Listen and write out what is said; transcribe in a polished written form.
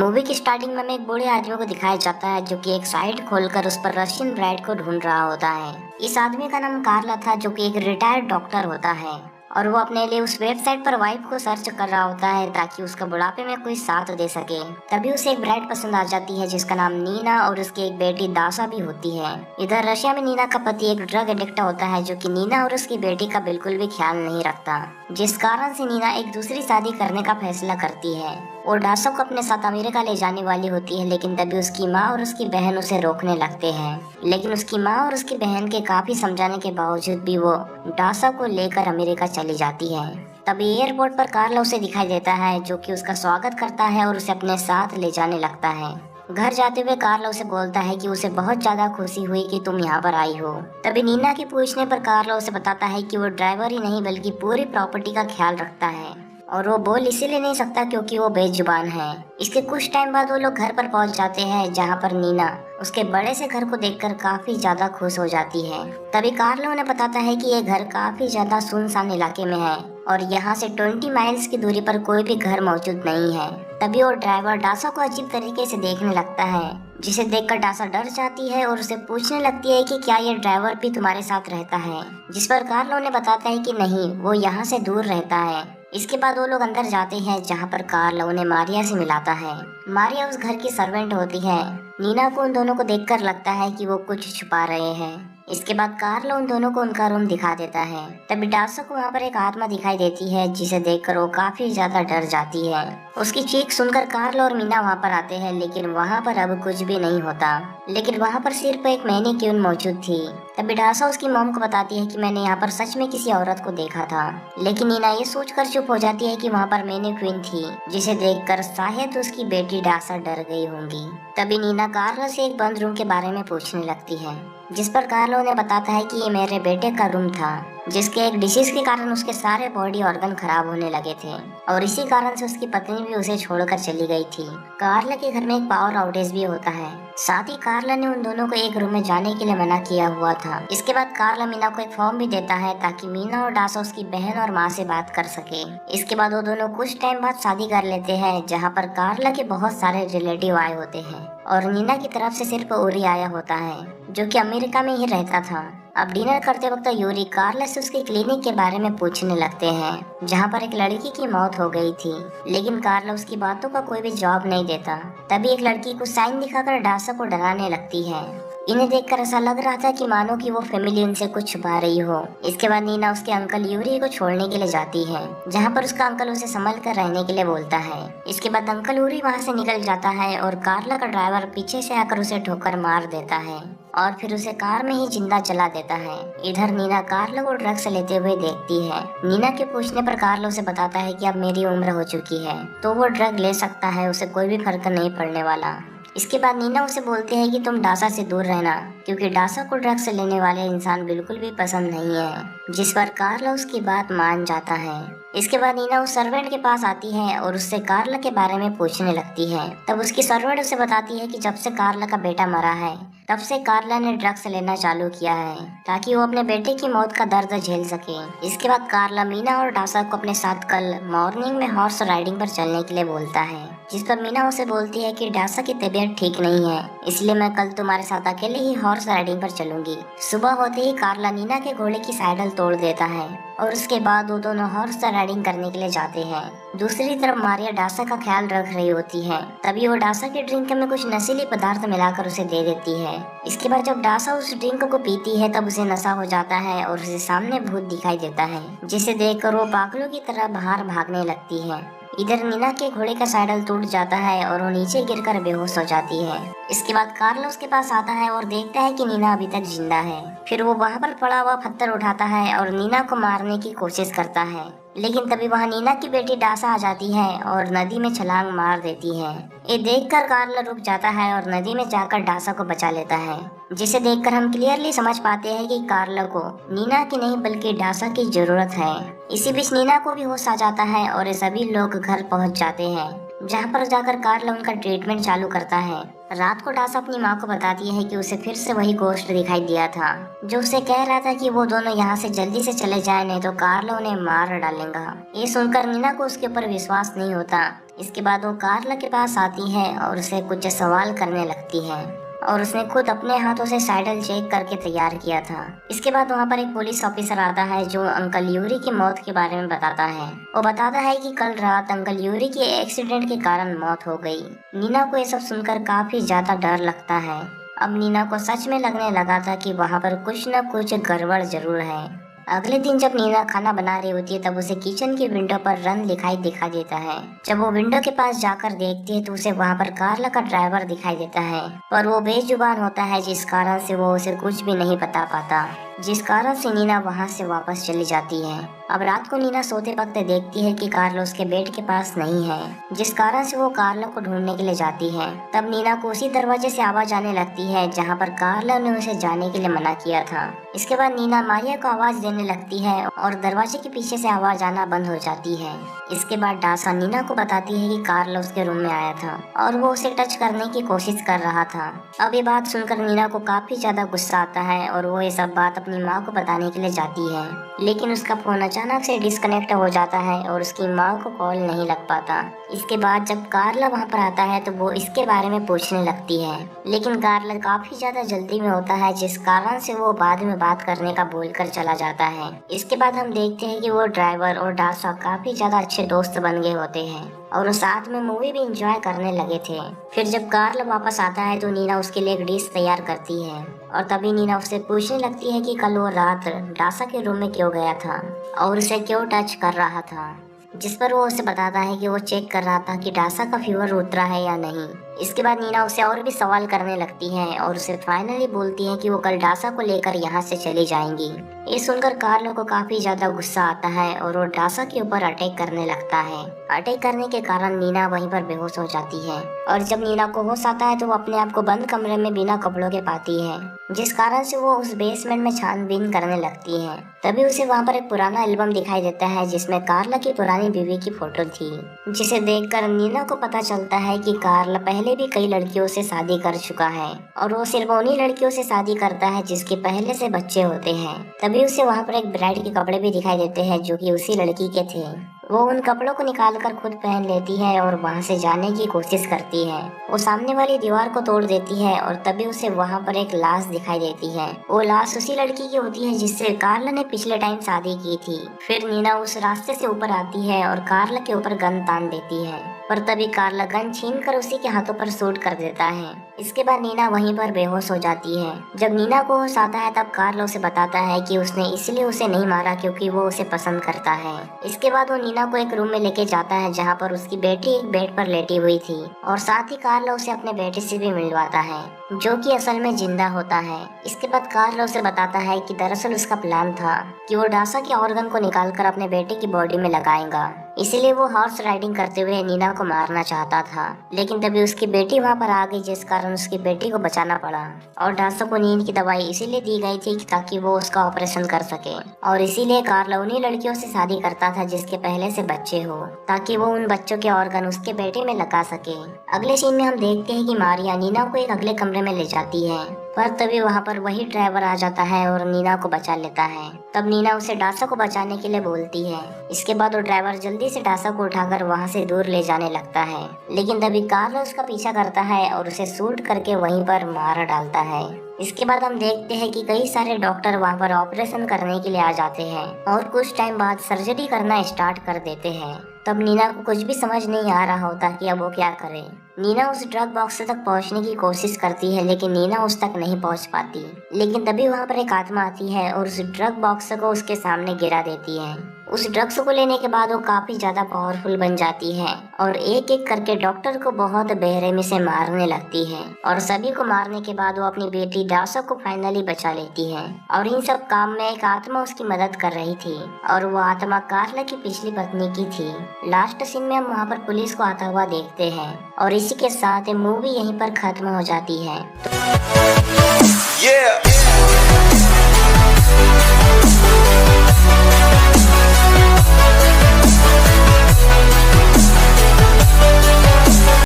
Movie की starting में हमें एक बूढ़े आदमी को दिखाया जाता है जो कि एक साइट खोलकर उस पर रशियन ब्राइड को ढूंढ रहा होता है। इस आदमी का नाम कार्ला था जो कि एक रिटायर्ड डॉक्टर होता है और वो अपने लिए उस वेबसाइट पर वाइफ को सर्च कर रहा होता है ताकि उसका बुढ़ापे में कोई साथ दे सके। तभी उसे एक ब्राइड पसंद आ जाती है जिसका नाम नीना और उसकी एक बेटी दासा भी होती है। इधर रशिया में नीना का पति एक ड्रग एडिक्ट होता है जो कि नीना और उसकी बेटी का बिल्कुल भी ख्याल नहीं रखता, जिस कारण से नीना एक दूसरी शादी करने का फैसला करती है। वो दासा को अपने साथ अमेरिका ले जाने वाली होती है, लेकिन तभी उसकी माँ और उसकी बहन उसे रोकने लगते हैं। लेकिन उसकी माँ और उसकी बहन के काफी समझाने के बावजूद भी वो दासा को लेकर अमेरिका चली जाती है। तभी एयरपोर्ट पर कार्ला उसे दिखाई देता है जो कि उसका स्वागत करता है और उसे अपने साथ ले जाने लगता है। घर जाते हुए कार्ला उसे बोलता है कि उसे बहुत ज्यादा खुशी हुई कि तुम यहाँ पर आई हो। तभी नीना के पूछने पर कार्ला उसे बताता है कि वो ड्राइवर ही नहीं बल्कि पूरी प्रॉपर्टी का ख्याल रखता है और वो बोल इसीलिए नहीं सकता क्योंकि वो बेजुबान है। इसके कुछ टाइम बाद वो लोग घर पर पहुंच जाते हैं जहां पर नीना उसके बड़े से घर को देखकर काफी ज्यादा खुश हो जाती है। तभी कार्लो उन्हें बताता है कि ये घर काफी ज्यादा सुनसान इलाके में है और यहाँ से 20 माइल्स की दूरी पर कोई भी घर मौजूद नहीं है। तभी वो ड्राइवर दासा को अजीब तरीके से देखने लगता है, जिसे देखकर दासा डर जाती है और उसे पूछने लगती है कि क्या ये ड्राइवर भी तुम्हारे साथ रहता है, जिस पर कार्लो उन्हें बताता है कि नहीं, वो यहाँ से दूर रहता है। इसके बाद वो लोग अंदर जाते हैं जहाँ पर कार्लो उन्हें मारिया से मिलाता है। मारिया उस घर की सर्वेंट होती है। नीना को उन दोनों को देखकर लगता है कि वो कुछ छुपा रहे हैं। इसके बाद कार्लो उन दोनों को उनका रूम दिखा देता है। तभी दासा को वहाँ पर एक आत्मा दिखाई देती है जिसे देखकर वो काफी ज्यादा डर जाती है। उसकी चीख सुनकर कार्लो और मीना वहाँ पर आते हैं, लेकिन वहाँ पर अब कुछ भी नहीं होता। लेकिन वहाँ पर सिर्फ एक मैनीक्यून मौजूद थी। तभी दासा उसकी मॉम को बताती है कि मैंने यहाँ पर सच में किसी औरत को देखा था। लेकिन नीना ये सोचकर चुप हो जाती है कि वहाँ पर मैनीक्यून थी, जिसे देखकर शायद उसकी बेटी दासा डर गई होंगी। तभी नीना कार्लो से एक बंद रूम के बारे में पूछने लगती है, जिस पर कार्लो उन्हें बताता है कि ये मेरे बेटे का रूम था, जिसके एक डिसीज के कारण उसके सारे बॉडी ऑर्गन खराब होने लगे थे और इसी कारण से उसकी पत्नी भी उसे छोड़कर चली गई थी। कार्ला के घर में एक पावर आउटेज भी होता है। साथ ही कार्ला ने उन दोनों को एक रूम में जाने के लिए मना किया हुआ था। इसके बाद कार्ला मीना को एक फॉर्म भी देता है ताकि मीना और दासा उसकी बहन और माँ से बात कर सके। इसके बाद वो दोनों कुछ टाइम बाद शादी कर लेते हैं, जहाँ पर कार्ला के बहुत सारे रिलेटिव आए होते हैं और नीना की तरफ से सिर्फ उरी आया होता है जो कि अमेरिका में ही रहता था। अब डिनर करते वक्त यूरी कार्ला से उसके क्लिनिक के बारे में पूछने लगते हैं, जहाँ पर एक लड़की की मौत हो गई थी, लेकिन कार्ला उसकी बातों का कोई भी जवाब नहीं देता। तभी एक लड़की को साइन दिखाकर दासा को डराने लगती है। इन्हें देखकर ऐसा लग रहा था कि मानो कि वो फैमिली उनसे कुछ छुपा रही हो। इसके बाद नीना उसके अंकल यूरी को छोड़ने के लिए जाती है, जहाँ पर उसका अंकल उसे संभल कर रहने के लिए बोलता है। इसके बाद अंकल यूरी वहाँ से निकल जाता है और कार्ला का ड्राइवर पीछे से आकर उसे ठोकर मार देता है और फिर उसे कार में ही जिंदा जला देता है। इधर नीना कार्लो को ड्रग्स लेते हुए देखती है। नीना के पूछने पर कार्लो उसे बताता है कि अब मेरी उम्र हो चुकी है तो वो ड्रग ले सकता है, उसे कोई भी फर्क नहीं पड़ने वाला। इसके बाद नीना उसे बोलती है कि तुम दासा से दूर रहना, क्योंकि दासा को ड्रग्स लेने वाले इंसान बिल्कुल भी पसंद नहीं है, जिस पर कार्ला उसकी बात मान जाता है। इसके बाद नीना उस सर्वेंट के पास आती है और उससे कार्ला के बारे में पूछने लगती है। तब उसकी सर्वेंट उसे बताती है कि जब से कार्ला का बेटा मरा है तब से कार्ला ने ड्रग्स लेना चालू किया है ताकि वो अपने बेटे की मौत का दर्द झेल सके। इसके बाद कार्ला मीना और दासा को अपने साथ कल मॉर्निंग में हॉर्स राइडिंग पर चलने के लिए बोलता है, जिस पर मीना उसे बोलती है कि दासा की तबीयत ठीक नहीं है, इसलिए मैं कल तुम्हारे साथ अकेले ही हॉर्स राइडिंग पर चलूंगी। सुबह होते ही कार्ला नीना के घोड़े की सैडल तोड़ देता है और उसके बाद वो दोनों हॉर्स राइडिंग करने के लिए जाते हैं। दूसरी तरफ मारिया दासा का ख्याल रख रही होती है। तभी वो दासा के ड्रिंक में कुछ नशीली पदार्थ मिलाकर उसे दे देती है। इसके बाद जब दासा उस ड्रिंक को पीती है तब उसे नशा हो जाता है और उसे सामने भूत दिखाई देता है, जिसे देखकर वो पागलों की तरह बाहर भागने लगती है। इधर नीना के घोड़े का सैडल टूट जाता है और वो नीचे गिरकर बेहोश हो जाती है। इसके बाद कार्लो उसके पास आता है और देखता है कि नीना अभी तक जिंदा है। फिर वो वहाँ पर पड़ा हुआ पत्थर उठाता है और नीना को मारने की कोशिश करता है, लेकिन तभी वहाँ नीना की बेटी दासा आ जाती है और नदी में छलांग मार देती है। ये देखकर कार्लो रुक जाता है और नदी में जाकर दासा को बचा लेता है, जिसे देखकर हम क्लियरली समझ पाते हैं कि कार्लो को नीना की नहीं बल्कि दासा की जरूरत है। इसी बीच नीना को भी होश आ जाता है और ये सभी लोग घर पहुंच जाते हैं, जहां पर जाकर कार्लो उनका ट्रीटमेंट चालू करता है। रात को दासा अपनी माँ को बताती है कि उसे फिर से वही गोश्त दिखाई दिया था, जो उसे कह रहा था कि वो दोनों यहाँ से जल्दी से चले जाएं, नहीं तो कार्लो उन्हें मार डालेगा। ये सुनकर नीना को उसके ऊपर विश्वास नहीं होता। इसके बाद वो कार्ला के पास आती है और उसे कुछ सवाल करने लगती है और उसने खुद अपने हाथों से साइडल चेक करके तैयार किया था। इसके बाद वहाँ पर एक पुलिस ऑफिसर आता है जो अंकल यूरी की मौत के बारे में बताता है। वो बताता है कि कल रात अंकल यूरी की एक्सीडेंट के कारण मौत हो गई। नीना को ये सब सुनकर काफी ज्यादा डर लगता है। अब नीना को सच में लगने लगा था कि वहाँ पर कुछ न कुछ गड़बड़ जरूर है। अगले दिन जब नीना खाना बना रही होती है तब उसे किचन की विंडो पर रन दिखा देता है। जब वो विंडो के पास जाकर देखती है तो उसे वहाँ पर कार्ला का ड्राइवर दिखाई देता है, पर वो बेजुबान होता है जिस कारण से वो उसे कुछ भी नहीं बता पाता, जिस कारण से नीना वहाँ से वापस चली जाती है। अब रात को नीना सोते वक्त देखती है कि कार्ला उसके बेड के पास नहीं है, जिस कारण से वो कार्ला को ढूंढने के लिए जाती है। तब नीना को उसी दरवाजे से आवाज आने लगती है जहाँ पर कार्ला ने उसे जाने के लिए मना किया था। इसके बाद नीना मारिया को आवाज देने लगती है और दरवाजे के पीछे से आवाज आना बंद हो जाती है। इसके बाद डासा नीना को बताती है कि कार्ला उसके रूम में आया था और वो उसे टच करने की कोशिश कर रहा था। अब ये बात सुनकर नीना को काफी ज्यादा गुस्सा आता है और वो ये सब बात अपनी माँ को बताने के लिए जाती है, लेकिन उसका फोन अचानक से डिस्कनेक्ट हो जाता है और उसकी माँ को कॉल नहीं लग पाता। इसके बाद जब कार्ला वहाँ पर आता है तो वो इसके बारे में पूछने लगती है, लेकिन कार्ला काफी ज्यादा जल्दी में होता है जिस कारण से वो बाद में बात करने का बोलकर चला जाता है। इसके बाद हम देखते हैं कि वो ड्राइवर और डासा काफी ज्यादा अच्छे दोस्त बन गए होते हैं और वो साथ में मूवी भी एंजॉय करने लगे थे। फिर जब कार्ला वापस आता है तो नीना उसके लिए एक डिश तैयार करती है और तभी नीना उससे पूछने लगती है कि कल वो रात डासा के रूम में क्यों गया था और उसे क्यों टच कर रहा था, जिस पर वो उसे बताता है कि वो चेक कर रहा था कि डासा का फीवर उतरा है या नहीं। इसके बाद नीना उसे और भी सवाल करने लगती है और उसे फाइनली बोलती है कि वो कल डासा को लेकर यहाँ से चली जाएंगी। ये सुनकर कार्ला को काफी ज्यादा गुस्सा आता है और वो डासा के ऊपर अटैक करने लगता है। अटैक करने के कारण नीना वहीं पर बेहोश हो जाती है और जब नीना को होश आता है तो वो अपने आप को बंद कमरे में बिना कपड़ों के पाती है, जिस कारण से वो उस बेसमेंट में छानबीन करने लगती है। तभी उसे वहाँ पर एक पुराना एल्बम दिखाई देता है जिसमें कार्ला की पुरानी बीवी की फोटो थी, जिसे देखकर नीना को पता चलता है कि कार्ला पहले भी कई लड़कियों से शादी कर चुका है और वो सिर्फ उन्हीं लड़कियों से शादी करता है जिसके पहले से बच्चे होते हैं। तभी उसे वहाँ पर एक ब्राइड के कपड़े भी दिखाई देते हैं जो कि उसी लड़की के थे। वो उन कपड़ों को निकालकर खुद पहन लेती है और वहाँ से जाने की कोशिश करती है। वो सामने वाली दीवार को तोड़ देती है और तभी उसे वहाँ पर एक लाश दिखाई देती है। वो लाश उसी लड़की की होती है जिससे कार्ला ने पिछले टाइम शादी की थी। फिर नीना उस रास्ते से ऊपर आती है और कार्ला के ऊपर गन तान देती है, पर तभी कार्ला गन छीनकर उसी के हाथों पर शूट कर देता है। इसके बाद नीना वहीं पर बेहोश हो जाती है। जब नीना को होश आता है तब कार्ला उसे बताता है कि उसने इसलिए उसे नहीं मारा क्योंकि वो उसे पसंद करता है। इसके बाद वो नीना को एक रूम में लेके जाता है जहाँ पर उसकी बेटी एक बेड पर लेटी हुई थी और साथ ही कार्ला उसे अपने बेटे से भी मिलवाता है जो कि असल में जिंदा होता है। इसके बाद कार्ला उसे बताता है कि दरअसल उसका प्लान था कि वो डासा के ऑर्गन को निकालकर अपने बेटे की बॉडी में लगाएगा, इसीलिए वो हॉर्स राइडिंग करते हुए नीना को मारना चाहता था। लेकिन तभी उसकी बेटी वहाँ पर आ गई जिस कारण उसकी बेटी को बचाना पड़ा और डासा को नींद की दवाई इसीलिए दी गई थी ताकि वो उसका ऑपरेशन कर सके और इसीलिए कार्ला उन्हीं लड़कियों से शादी करता था जिसके पहले से बच्चे हो ताकि वो उन बच्चों के ऑर्गन उसके बेटे में लगा सके। अगले सीन में हम देखते हैं कि मारिया नीना को एक अगले कमरे में ले जाती है, पर तभी वहाँ पर वही ड्राइवर आ जाता है और नीना को बचा लेता है। तब नीना उसे डासा को बचाने के लिए बोलती है। इसके बाद वो ड्राइवर जल्दी से डासा को उठाकर वहाँ से दूर ले जाने लगता है, लेकिन तभी कार्ला उसका पीछा करता है और उसे शूट करके वहीं पर मार डालता है। इसके बाद हम देखते हैं कि कई सारे डॉक्टर वहाँ पर ऑपरेशन करने के लिए आ जाते हैं और कुछ टाइम बाद सर्जरी करना स्टार्ट कर देते हैं। तब नीना को कुछ भी समझ नहीं आ रहा होता कि अब वो क्या करे। नीना उस ड्रग बॉक्स तक पहुंचने की कोशिश करती है लेकिन नीना उस तक नहीं पहुंच पाती। लेकिन तभी वहां पर एक आत्मा आती है और उस ड्रग बॉक्स को उसके सामने गिरा देती है। उस ड्रग्स को लेने के बाद वो काफी ज्यादा पावरफुल बन जाती है और एक एक करके डॉक्टर को बहुत बेरहमी से मारने लगती है और सभी को मारने के बाद वो अपनी बेटी डासा को फाइनली बचा लेती है। और इन सब काम में एक आत्मा उसकी मदद कर रही थी और वो आत्मा कार्ला की पिछली पत्नी की थी। लास्ट सीन में हम वहाँ पर पुलिस को आता हुआ देखते हैं और इसी के साथ मूवी यहीं पर खत्म हो जाती है।